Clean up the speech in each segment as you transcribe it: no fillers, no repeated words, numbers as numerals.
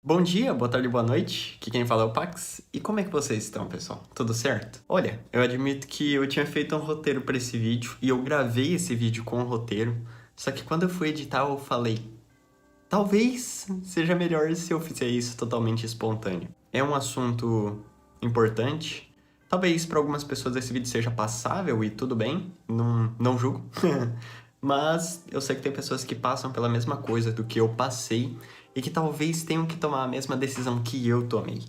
Bom dia, boa tarde, boa noite. Aqui quem fala é o Pax. E como é que vocês estão, pessoal? Tudo certo? Olha, eu admito que eu tinha feito um roteiro para esse vídeo e eu gravei esse vídeo com o roteiro, só que quando eu fui editar eu falei, talvez seja melhor se eu fizer isso totalmente espontâneo. É um assunto importante. Talvez para algumas pessoas esse vídeo seja passável e tudo bem, não julgo. Mas eu sei que tem pessoas que passam pela mesma coisa do que eu passei e que talvez tenham que tomar a mesma decisão que eu tomei.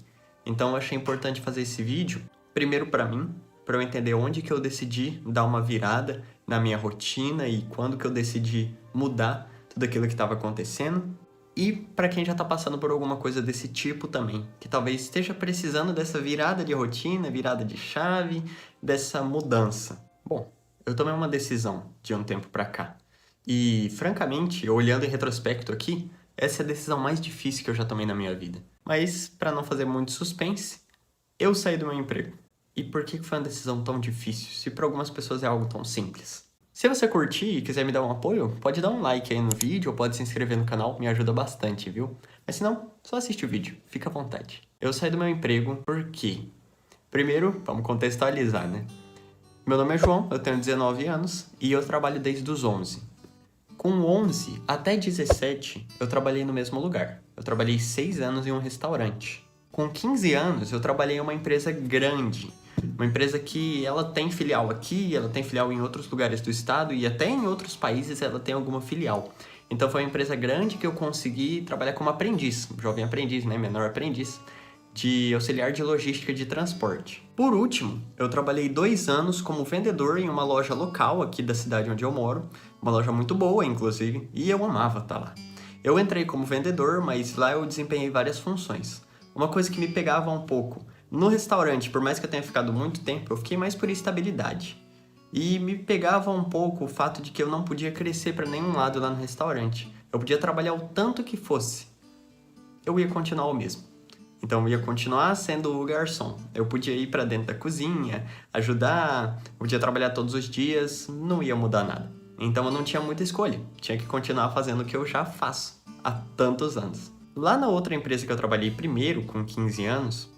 Então eu achei importante fazer esse vídeo, primeiro para mim, para eu entender onde que eu decidi dar uma virada na minha rotina e quando que eu decidi mudar tudo aquilo que estava acontecendo. E para quem já está passando por alguma coisa desse tipo também, que talvez esteja precisando dessa virada de rotina, virada de chave, dessa mudança. Bom, eu tomei uma decisão de um tempo pra cá. E, francamente, olhando em retrospecto aqui, essa é a decisão mais difícil que eu já tomei na minha vida. Mas, pra não fazer muito suspense, eu saí do meu emprego. E por que foi uma decisão tão difícil, se para algumas pessoas é algo tão simples? Se você curtir e quiser me dar um apoio, pode dar um like aí no vídeo ou pode se inscrever no canal, me ajuda bastante, viu? Mas se não, só assiste o vídeo, fica à vontade. Eu saí do meu emprego porque... Primeiro, vamos contextualizar, né? Meu nome é João, eu tenho 19 anos e eu trabalho desde os 11. Com 11 até 17, eu trabalhei no mesmo lugar. Eu trabalhei 6 anos em um restaurante. Com 15 anos, eu trabalhei em uma empresa grande. Uma empresa que ela tem filial aqui, ela tem filial em outros lugares do estado e até em outros países ela tem alguma filial. Então foi uma empresa grande que eu consegui trabalhar como aprendiz, jovem aprendiz, né, menor aprendiz, de auxiliar de logística de transporte. Por último, eu trabalhei 2 anos como vendedor em uma loja local aqui da cidade onde eu moro, uma loja muito boa, inclusive, e eu amava estar lá. Eu entrei como vendedor, mas lá eu desempenhei várias funções. Uma coisa que me pegava um pouco, no restaurante, por mais que eu tenha ficado muito tempo, eu fiquei mais por estabilidade. E me pegava um pouco o fato de que eu não podia crescer para nenhum lado lá no restaurante. Eu podia trabalhar o tanto que fosse. Eu ia continuar o mesmo. Então eu ia continuar sendo o garçom. Eu podia ir para dentro da cozinha, ajudar, eu podia trabalhar todos os dias, não ia mudar nada. Então eu não tinha muita escolha, tinha que continuar fazendo o que eu já faço há tantos anos. Lá na outra empresa que eu trabalhei primeiro, com 15 anos,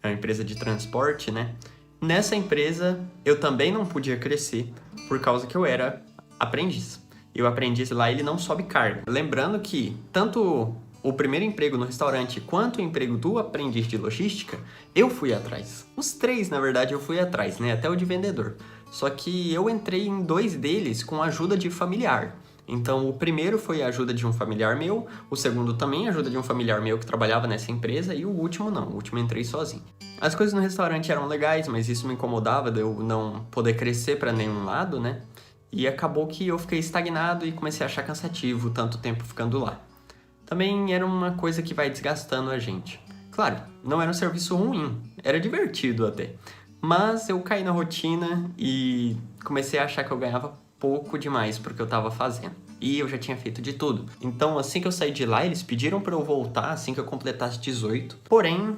é uma empresa de transporte, né? Nessa empresa eu também não podia crescer por causa que eu era aprendiz. E o aprendiz lá, ele não sobe cargo. Lembrando que tanto o primeiro emprego no restaurante quanto o emprego do aprendiz de logística, eu fui atrás. Os 3, na verdade, eu fui atrás, né? Até o de vendedor. Só que eu entrei em 2 deles com a ajuda de familiar. Então, o primeiro foi a ajuda de um familiar meu, o segundo também a ajuda de um familiar meu que trabalhava nessa empresa, e o último não, o último eu entrei sozinho. As coisas no restaurante eram legais, mas isso me incomodava de eu não poder crescer para nenhum lado, né? E acabou que eu fiquei estagnado e comecei a achar cansativo tanto tempo ficando lá. Também era uma coisa que vai desgastando a gente. Claro, não era um serviço ruim, era divertido até. Mas eu caí na rotina e comecei a achar que eu ganhava pouco demais pro que eu tava fazendo. E eu já tinha feito de tudo. Então, assim que eu saí de lá, eles pediram pra eu voltar assim que eu completasse 18. Porém,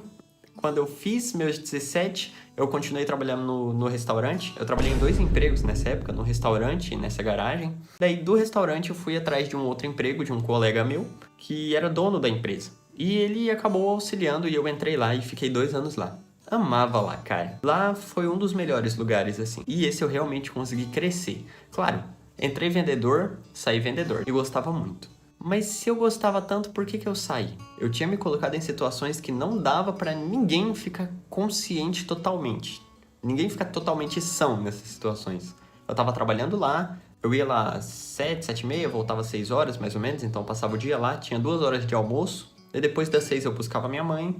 quando eu fiz meus 17, eu continuei trabalhando no restaurante. Eu trabalhei em 2 empregos nessa época, no restaurante e nessa garagem. Daí, do restaurante, eu fui atrás de um outro emprego de um colega meu, que era dono da empresa. E ele acabou auxiliando e eu entrei lá e fiquei 2 anos lá. Amava lá, cara. Lá foi um dos melhores lugares, assim. E esse eu realmente consegui crescer. Claro, entrei vendedor, saí vendedor. E gostava muito. Mas se eu gostava tanto, por que eu saí? Eu tinha me colocado em situações que não dava pra ninguém ficar consciente totalmente. Ninguém ficar totalmente são nessas situações. Eu tava trabalhando lá, eu ia lá às 7, 7 e meia, voltava às 6 horas mais ou menos, então eu passava o dia lá, tinha 2 horas de almoço. E depois das 6 eu buscava minha mãe,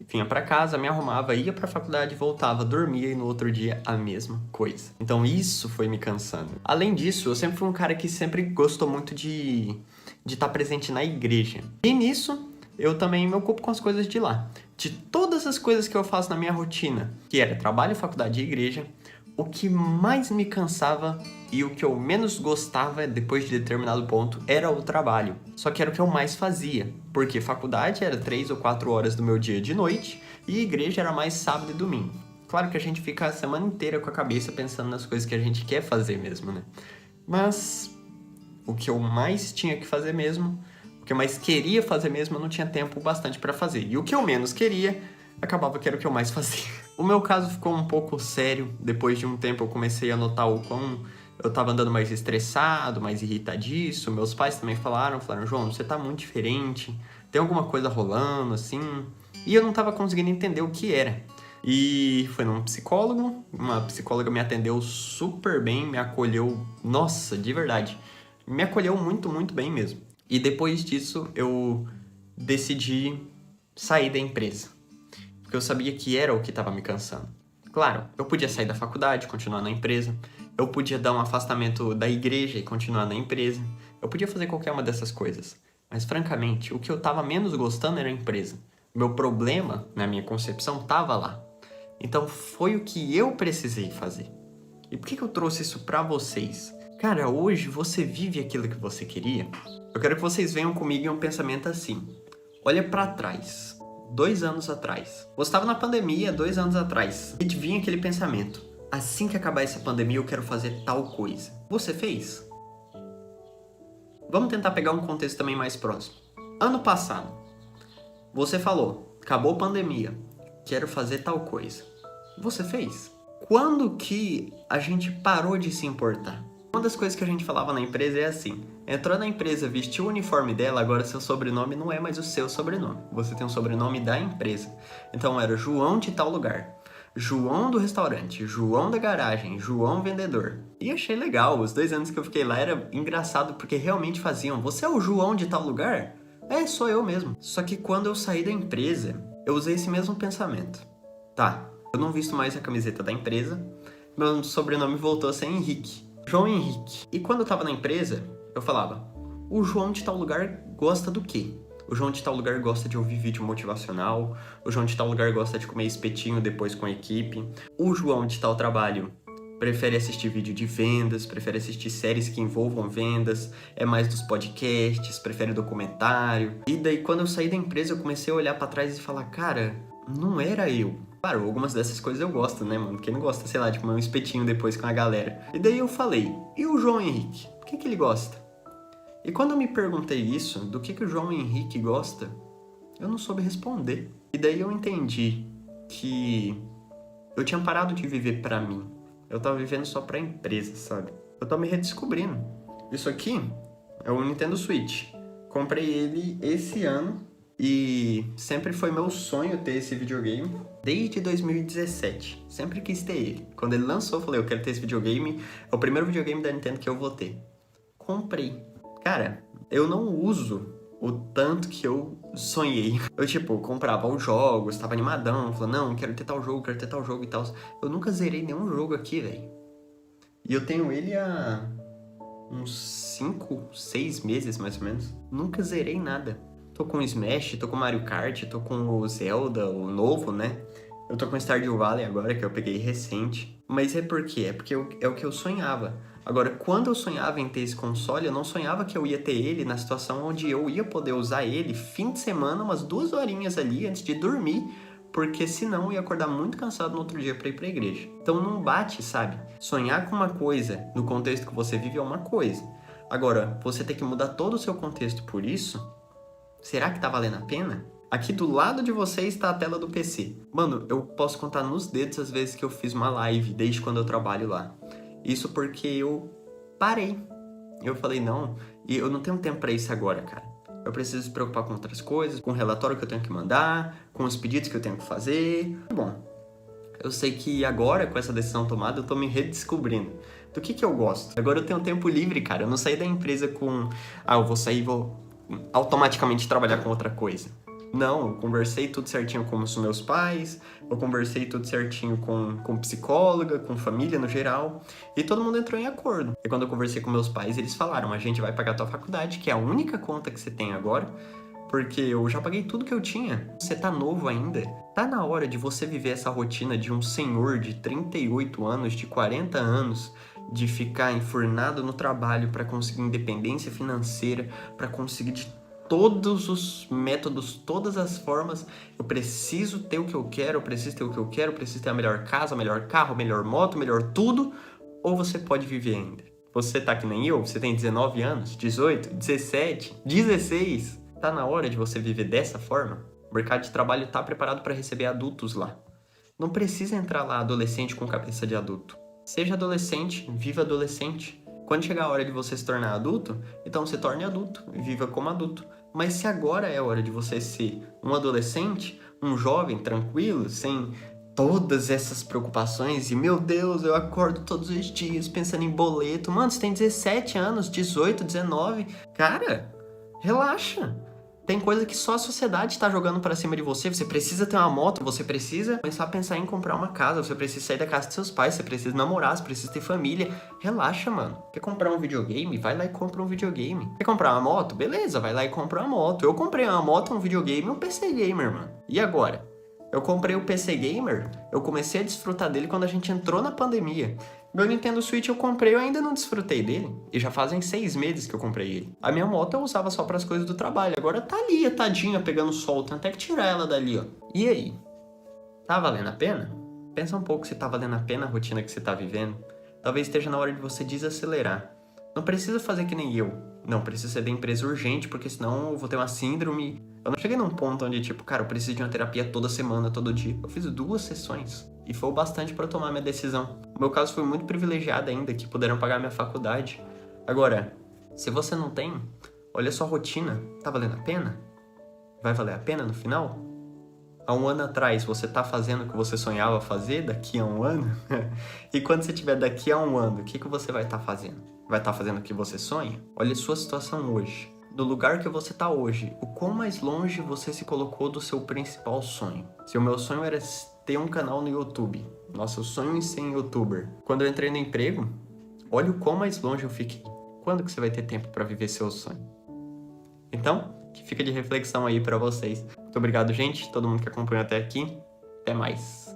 vinha pra casa, me arrumava, ia pra faculdade, voltava, dormia e no outro dia a mesma coisa. Então isso foi me cansando. Além disso, eu sempre fui um cara que sempre gostou muito de estar presente na igreja. E nisso, eu também me ocupo com as coisas de lá. De todas as coisas que eu faço na minha rotina, que era trabalho, faculdade e igreja, o que mais me cansava e o que eu menos gostava depois de determinado ponto era o trabalho. Só que era o que eu mais fazia, porque faculdade era 3 ou 4 horas do meu dia de noite e igreja era mais sábado e domingo. Claro que a gente fica a semana inteira com a cabeça pensando nas coisas que a gente quer fazer mesmo, né? Mas o que eu mais tinha que fazer mesmo, o que eu mais queria fazer mesmo, eu não tinha tempo bastante pra fazer. E o que eu menos queria, acabava que era o que eu mais fazia. O meu caso ficou um pouco sério. Depois de um tempo eu comecei a notar o quão eu tava andando mais estressado, mais irritadiço. Meus pais também falaram, João, você tá muito diferente, tem alguma coisa rolando, assim. E eu não tava conseguindo entender o que era. E foi num psicólogo, uma psicóloga me atendeu super bem, me acolheu, nossa, de verdade, me acolheu muito, muito bem mesmo. E depois disso eu decidi sair da empresa, porque eu sabia que era o que estava me cansando. Claro, eu podia sair da faculdade, continuar na empresa, eu podia dar um afastamento da igreja e continuar na empresa, eu podia fazer qualquer uma dessas coisas. Mas francamente, o que eu estava menos gostando era a empresa. Meu problema, na minha concepção, estava lá. Então foi o que eu precisei fazer. E por que eu trouxe isso pra vocês? Cara, hoje você vive aquilo que você queria? Eu quero que vocês venham comigo em um pensamento assim. Olha pra trás. 2 anos atrás. Você estava na pandemia 2 anos atrás. E vinha aquele pensamento. Assim que acabar essa pandemia eu quero fazer tal coisa. Você fez? Vamos tentar pegar um contexto também mais próximo. Ano passado. Você falou, acabou a pandemia. Quero fazer tal coisa. Você fez? Quando que a gente parou de se importar? Uma das coisas que a gente falava na empresa é assim. Entrou na empresa, vestiu o uniforme dela, agora seu sobrenome não é mais o seu sobrenome. Você tem um sobrenome da empresa. Então era João de tal lugar. João do restaurante, João da garagem, João vendedor. E achei legal, os 2 anos que eu fiquei lá era engraçado porque realmente faziam. Você é o João de tal lugar? É, sou eu mesmo. Só que quando eu saí da empresa, eu usei esse mesmo pensamento. Tá, eu não visto mais a camiseta da empresa, meu sobrenome voltou a ser Henrique. João Henrique. E quando eu tava na empresa, eu falava, o João de tal lugar gosta do quê? O João de tal lugar gosta de ouvir vídeo motivacional, o João de tal lugar gosta de comer espetinho depois com a equipe, o João de tal trabalho prefere assistir vídeo de vendas, prefere assistir séries que envolvam vendas, é mais dos podcasts, prefere documentário. E daí quando eu saí da empresa eu comecei a olhar pra trás e falar, cara, não era eu. Claro, algumas dessas coisas eu gosto, né, mano? Quem não gosta, sei lá, de comer um espetinho depois com a galera. E daí eu falei, e o João Henrique? O que ele gosta? E quando eu me perguntei isso, do que o João Henrique gosta, eu não soube responder. E daí eu entendi que eu tinha parado de viver pra mim. Eu tava vivendo só pra empresa, sabe? Eu tava me redescobrindo. Isso aqui é o Nintendo Switch. Comprei ele esse ano e sempre foi meu sonho ter esse videogame. Desde 2017. Sempre quis ter ele. Quando ele lançou, eu falei, eu quero ter esse videogame. É o primeiro videogame da Nintendo que eu vou ter. Comprei. Cara, eu não uso o tanto que eu sonhei. Eu, comprava os jogos, tava animadão, falando, não, quero ter tal jogo e tal. Eu nunca zerei nenhum jogo aqui, velho. E eu tenho ele há uns 5, 6 meses, mais ou menos. Nunca zerei nada. Tô com o Smash, tô com o Mario Kart, tô com o Zelda, o novo, né? Eu tô com o Stardew Valley agora, que eu peguei recente. Mas é por quê? É porque é o que eu sonhava. Agora, quando eu sonhava em ter esse console, eu não sonhava que eu ia ter ele na situação onde eu ia poder usar ele fim de semana, umas 2 horinhas ali antes de dormir, porque senão eu ia acordar muito cansado no outro dia pra ir pra igreja. Então não bate, sabe? Sonhar com uma coisa no contexto que você vive é uma coisa. Agora, você ter que mudar todo o seu contexto por isso, será que tá valendo a pena? Aqui do lado de você está a tela do PC. Mano, eu posso contar nos dedos as vezes que eu fiz uma live desde quando eu trabalho lá. Isso porque eu parei. Eu falei, não, e eu não tenho tempo pra isso agora, cara. Eu preciso me preocupar com outras coisas, com o relatório que eu tenho que mandar, com os pedidos que eu tenho que fazer. Bom, eu sei que agora, com essa decisão tomada, eu tô me redescobrindo. Do que eu gosto? Agora eu tenho tempo livre, cara. Eu não saí da empresa com... eu vou sair e vou automaticamente trabalhar com outra coisa. Não, eu conversei tudo certinho com os meus pais, eu conversei tudo certinho com psicóloga, com família no geral, e todo mundo entrou em acordo. E quando eu conversei com meus pais, eles falaram, a gente vai pagar a tua faculdade, que é a única conta que você tem agora, porque eu já paguei tudo que eu tinha. Você tá novo ainda, tá na hora de você viver essa rotina de um senhor de 38 anos, de 40 anos, de ficar enfurnado no trabalho para conseguir independência financeira, para conseguir de todos os métodos, todas as formas, eu preciso ter o que eu quero, eu preciso ter o que eu quero, eu preciso ter a melhor casa, o melhor carro, a melhor moto, o melhor tudo, ou você pode viver ainda. Você tá que nem eu, você tem 19 anos, 18, 17, 16, Tá na hora de você viver dessa forma? O mercado de trabalho tá preparado para receber adultos lá. Não precisa entrar lá adolescente com cabeça de adulto. Seja adolescente, viva adolescente. Quando chegar a hora de você se tornar adulto, então se torne adulto e viva como adulto. Mas se agora é a hora de você ser um adolescente, um jovem tranquilo, sem todas essas preocupações, e meu Deus, eu acordo todos os dias pensando em boleto. Mano, você tem 17 anos, 18, 19. Cara, relaxa. Tem coisa que só a sociedade tá jogando pra cima de você. Você precisa ter uma moto, você precisa começar a pensar em comprar uma casa, você precisa sair da casa dos seus pais, você precisa namorar, você precisa ter família. Relaxa, mano. Quer comprar um videogame? Vai lá e compra um videogame. Quer comprar uma moto? Beleza, vai lá e compra uma moto. Eu comprei uma moto, um videogame e um PC Gamer, mano. E agora? Eu comprei o PC Gamer, eu comecei a desfrutar dele quando a gente entrou na pandemia. Meu Nintendo Switch eu comprei, eu ainda não desfrutei dele. E já fazem 6 meses que eu comprei ele. A minha moto eu usava só para as coisas do trabalho. Agora tá ali, a tadinha, pegando sol. Tem até que tirar ela dali, ó. E aí? Tá valendo a pena? Pensa um pouco se tá valendo a pena a rotina que você tá vivendo. Talvez esteja na hora de você desacelerar. Não precisa fazer que nem eu. Não, precisa ser da empresa urgente, porque senão eu vou ter uma síndrome. Eu não cheguei num ponto onde, tipo, cara, eu preciso de uma terapia toda semana, todo dia. Eu fiz 2 sessões. E foi o bastante para eu tomar minha decisão. O meu caso foi muito privilegiado ainda, que puderam pagar minha faculdade. Agora, se você não tem, olha a sua rotina. Tá valendo a pena? Vai valer a pena no final? Há um ano atrás, você tá fazendo o que você sonhava fazer daqui a um ano? E quando você tiver daqui a um ano, o que você vai estar fazendo? Vai estar fazendo o que você sonha? Olha a sua situação hoje. Do lugar que você tá hoje, o quão mais longe você se colocou do seu principal sonho? Se o meu sonho era ter um canal no YouTube, nossa, o sonho em ser youtuber. Quando eu entrei no emprego, olha o quão mais longe eu fiquei. Quando que você vai ter tempo para viver seu sonho? Então, que fica de reflexão aí para vocês. Muito obrigado, gente, todo mundo que acompanhou até aqui. Até mais.